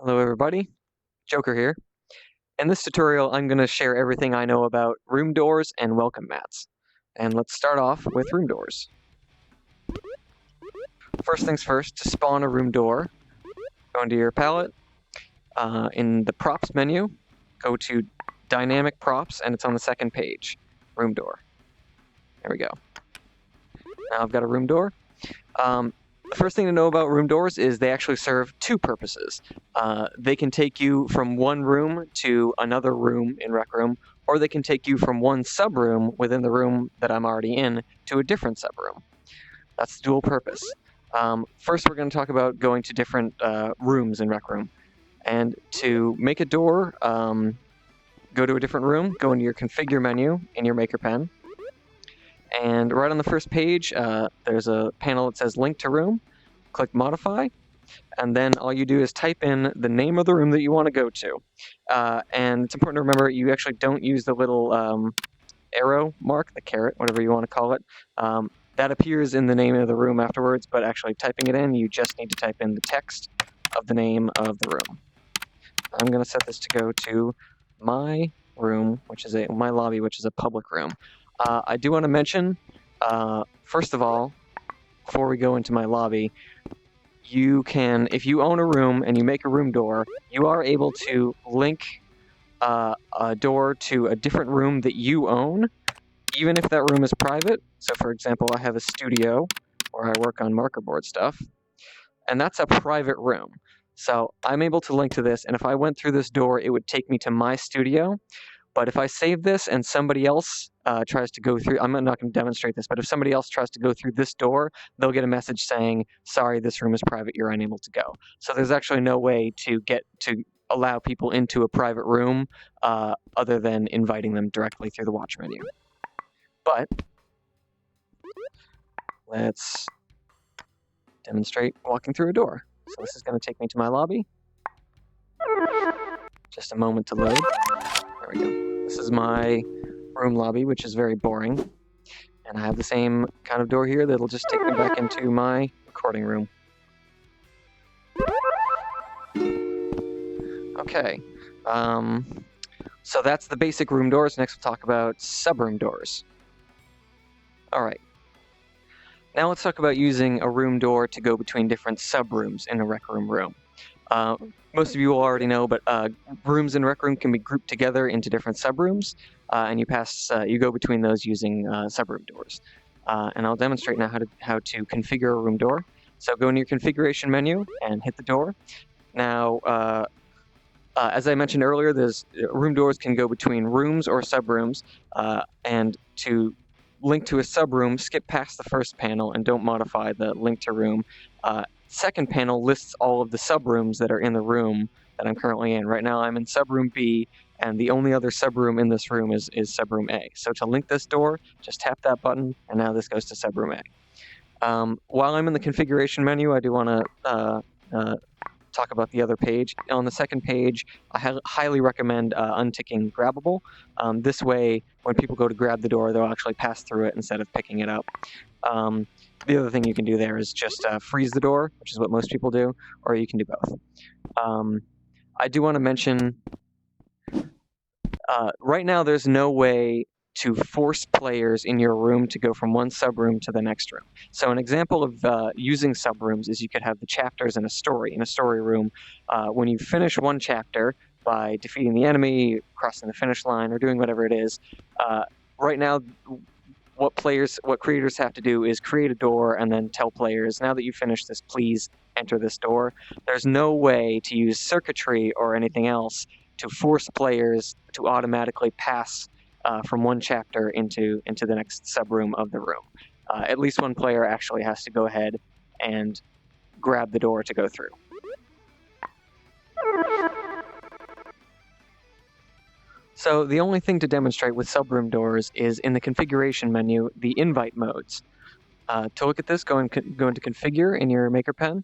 Hello everybody, Joker here. In this tutorial I'm going to share everything I know about room doors and welcome mats. And let's start off with room doors. First things first, to spawn a room door, go into your palette, in the props menu, go to dynamic props and it's on the second page, room door. There we go. Now I've got a room door. The first thing to know about room doors is they actually serve two purposes. They can take you from one room to another room in Rec Room, or they can take you from one sub-room within the room that I'm already in to a different sub-room. That's the dual purpose. First, we're going to talk about going to different rooms in Rec Room. And to make a door, go to a different room, go into your configure menu in your Maker Pen. And right on the first page, there's a panel that says link to room. Click modify, and then all you do is type in the name of the room that you want to go to. And it's important to remember you actually don't use the little arrow mark, the caret, whatever you want to call it. That appears in the name of the room afterwards, but actually typing it in, you just need to type in the text of the name of the room. I'm going to set this to go to my room, my lobby, which is a public room. I do want to mention, first of all, before we go into my lobby, you can, if you own a room and you make a room door, you are able to link a door to a different room that you own, even if that room is private. So for example, I have a studio where I work on marker board stuff, and that's a private room. So I'm able to link to this, and if I went through this door, it would take me to my studio. But if I save this and somebody else tries to go through, I'm not going to demonstrate this, but if somebody else tries to go through this door, they'll get a message saying, sorry, this room is private, you're unable to go. So there's actually no way to allow people into a private room other than inviting them directly through the watch menu. But let's demonstrate walking through a door. So this is going to take me to my lobby. Just a moment to load. There we go. This is my room lobby, which is very boring. And I have the same kind of door here that'll just take me back into my recording room. Okay. So that's the basic room doors. Next we'll talk about sub-room doors. Alright. Now let's talk about using a room door to go between different sub-rooms in a Rec Room room. Most of you will already know, but rooms in Rec Room can be grouped together into different sub-rooms, and you go between those using sub-room doors. And I'll demonstrate now how to configure a room door. So go into your configuration menu and hit the door. Now, as I mentioned earlier, room doors can go between rooms or sub-rooms, and to link to a sub-room, skip past the first panel and don't modify the link to room. Second panel lists all of the sub-rooms that are in the room that I'm currently in. Right now I'm in sub-room B, and the only other sub-room in this room is sub-room A. So to link this door, just tap that button, and now this goes to sub-room A. While I'm in the configuration menu, I do want to talk about the other page. On the second page, I highly recommend unticking grabbable. This way, when people go to grab the door, they'll actually pass through it instead of picking it up. The other thing you can do there is just freeze the door, which is what most people do, or you can do both. I do want to mention, right now there's no way to force players in your room to go from one sub-room to the next room. So an example of using sub-rooms is you could have the chapters in a story room. When you finish one chapter by defeating the enemy, crossing the finish line, or doing whatever it is, right now what creators have to do is create a door and then tell players, now that you've finished this, please enter this door. There's no way to use circuitry or anything else to force players to automatically pass from one chapter into the next sub-room of the room. At least one player actually has to go ahead and grab the door to go through. So the only thing to demonstrate with sub-room doors is in the configuration menu, the invite modes. To look at this, go into configure in your Maker Pen,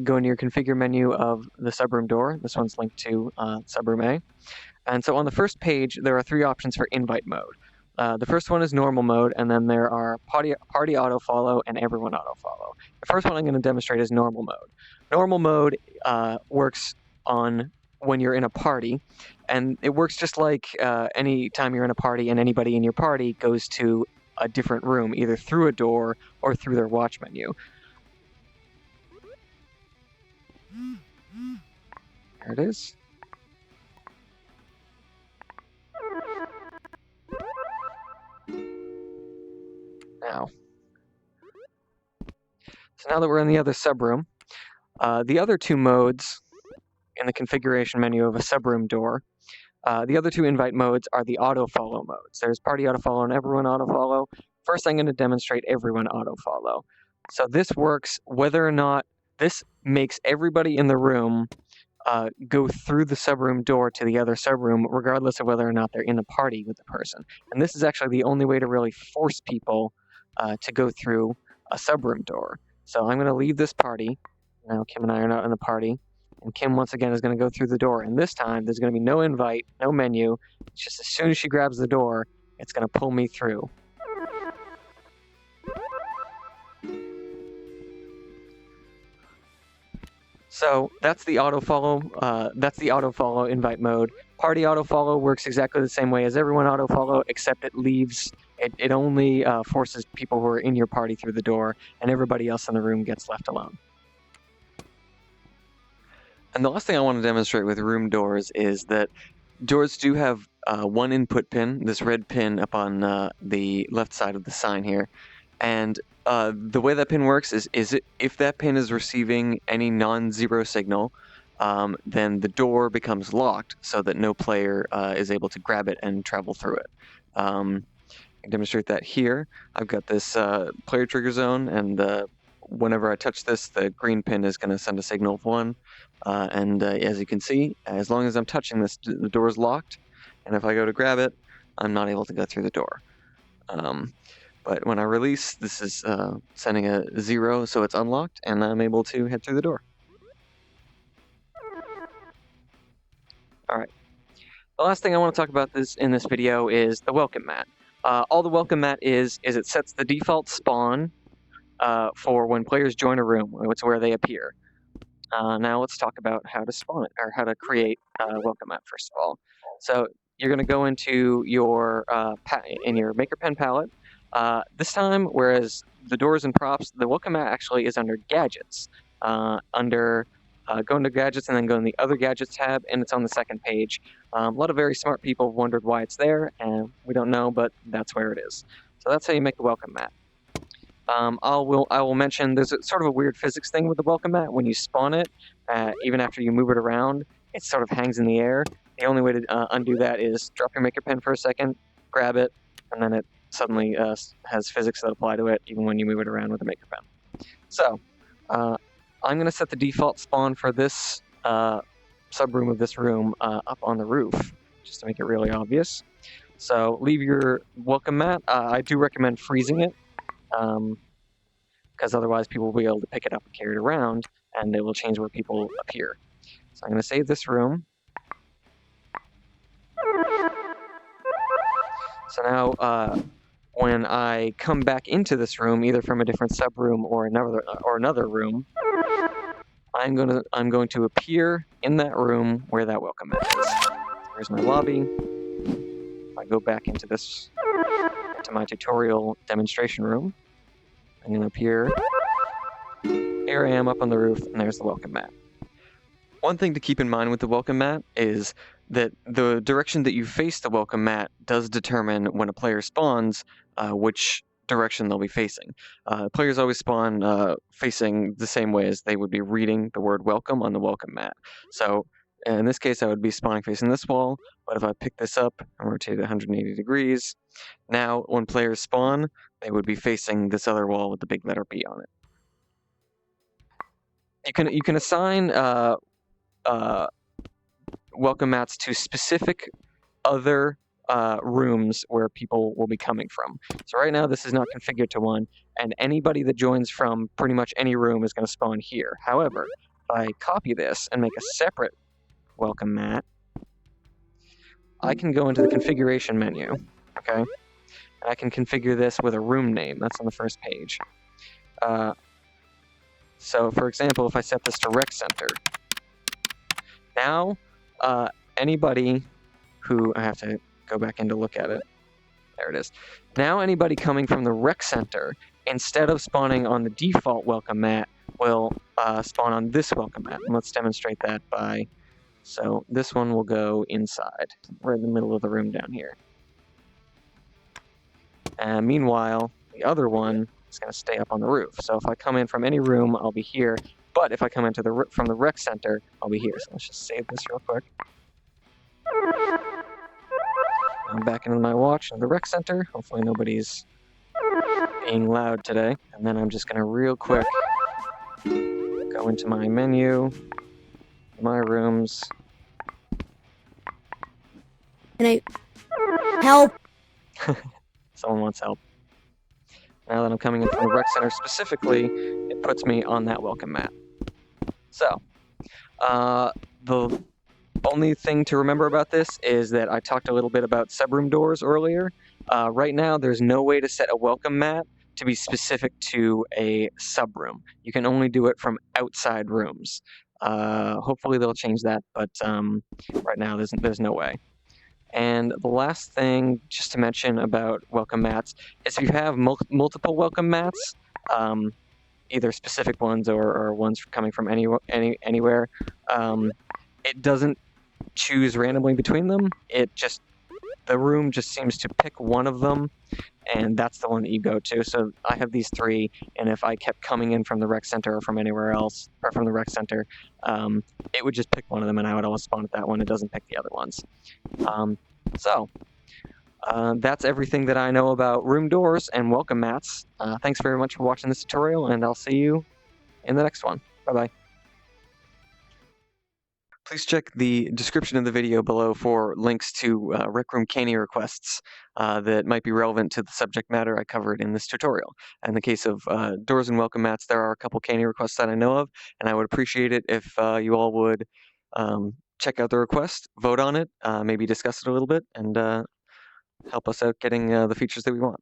go into your configure menu of the sub-room door. This one's linked to sub-room A. And so on the first page, there are three options for invite mode. The first one is normal mode, and then there are party auto-follow and everyone auto-follow. The first one I'm going to demonstrate is normal mode. Normal mode works on when you're in a party, and it works just like any time you're in a party and anybody in your party goes to a different room, either through a door or through their watch menu. There it is. Now, so now that we're in the other subroom, the other two modes in the configuration menu of a subroom door, the other two invite modes are the auto-follow modes. There's party auto-follow and everyone auto-follow. First, I'm going to demonstrate everyone auto-follow. So this works whether or not, this makes everybody in the room go through the subroom door to the other subroom, regardless of whether or not they're in a party with the person. And this is actually the only way to really force people to go through a subroom door. So I'm going to leave this party. Now Kim and I are not in the party. And Kim, once again, is going to go through the door. And this time, there's going to be no invite, no menu. It's just as soon as she grabs the door, it's going to pull me through. So that's the auto-follow. That's the auto-follow invite mode. Party auto-follow works exactly the same way as everyone auto-follow, except it leaves... It only forces people who are in your party through the door, and everybody else in the room gets left alone. And the last thing I want to demonstrate with room doors is that doors do have one input pin, this red pin up on the left side of the sign here. And the way that pin works is if that pin is receiving any non-zero signal, then the door becomes locked so that no player is able to grab it and travel through it. I can demonstrate that here. I've got this player trigger zone, and whenever I touch this, the green pin is going to send a signal of 1. And as you can see, as long as I'm touching this, the door is locked. And if I go to grab it, I'm not able to go through the door. But when I release, this is sending a 0, so it's unlocked, and I'm able to head through the door. All right. The last thing I want to talk about in this video is the welcome mat. All the welcome mat is it sets the default spawn for when players join a room. It's where they appear. Now let's talk about how to spawn it, or how to create a welcome mat first of all. So you're going to go into your Maker Pen palette. This time, whereas the doors and props, the welcome mat actually is under gadgets. Go into gadgets and then go in the other gadgets tab, and it's on the second page. A lot of very smart people have wondered why it's there, and we don't know, but that's where it is. So that's how you make the welcome mat. I will mention there's sort of a weird physics thing with the welcome mat. When you spawn it, even after you move it around, it sort of hangs in the air. The only way to undo that is drop your Maker Pen for a second, grab it, and then it suddenly has physics that apply to it even when you move it around with the Maker Pen. So I'm going to set the default spawn for this subroom of this room up on the roof, just to make it really obvious. So leave your welcome mat. I do recommend freezing it, because otherwise people will be able to pick it up and carry it around, and it will change where people appear. So I'm going to save this room. So now, when I come back into this room, either from a different subroom or another room, I'm going to appear in that room where that welcome mat is. Here's my lobby. If I go back into my tutorial demonstration room, I'm going to appear. Here I am up on the roof, and there's the welcome mat. One thing to keep in mind with the welcome mat is that the direction that you face the welcome mat does determine when a player spawns which direction they'll be facing. Players always spawn facing the same way as they would be reading the word welcome on the welcome mat. So in this case, I would be spawning facing this wall, but if I pick this up and rotate it 180 degrees, now when players spawn, they would be facing this other wall with the big letter B on it. You can assign welcome mats to specific other rooms where people will be coming from. So right now this is not configured to one, and anybody that joins from pretty much any room is going to spawn here. However, if I copy this and make a separate welcome mat, I can go into the configuration menu, okay? And I can configure this with a room name. That's on the first page. So for example, if I set this to Rec Center, now anybody who, I have to go back in to look at it. There it is. Now anybody coming from the rec center, instead of spawning on the default welcome mat, will spawn on this welcome mat. And let's demonstrate that by, so this one will go inside. We're in the middle of the room down here. And meanwhile, the other one is going to stay up on the roof. So if I come in from any room, I'll be here. But if I come into from the rec center, I'll be here. So let's just save this real quick. I'm back into my watch in the rec center. Hopefully nobody's being loud today. And then I'm just going to real quick go into my menu, my rooms. Can I help? Someone wants help. Now that I'm coming in from the rec center specifically, it puts me on that welcome mat. So, the only thing to remember about this is that I talked a little bit about subroom doors earlier. Right now, there's no way to set a welcome mat to be specific to a subroom. You can only do it from outside rooms. Hopefully they'll change that, but right now there's no way. And the last thing just to mention about welcome mats is if you have multiple welcome mats, either specific ones or ones coming from anywhere, it doesn't choose randomly between them. The room just seems to pick one of them, and that's the one that you go to. So I have these three, and if I kept coming in from the rec center or from anywhere else, or from the rec center, it would just pick one of them, and I would always spawn at that one. It doesn't pick the other ones. That's everything that I know about room doors and welcome mats. Thanks very much for watching this tutorial, and I'll see you in the next one. Bye-bye. Please check the description of the video below for links to Rec Room canny requests that might be relevant to the subject matter I covered in this tutorial. In the case of doors and welcome mats, there are a couple canny requests that I know of, and I would appreciate it if you all would check out the request, vote on it, maybe discuss it a little bit, and help us out getting the features that we want.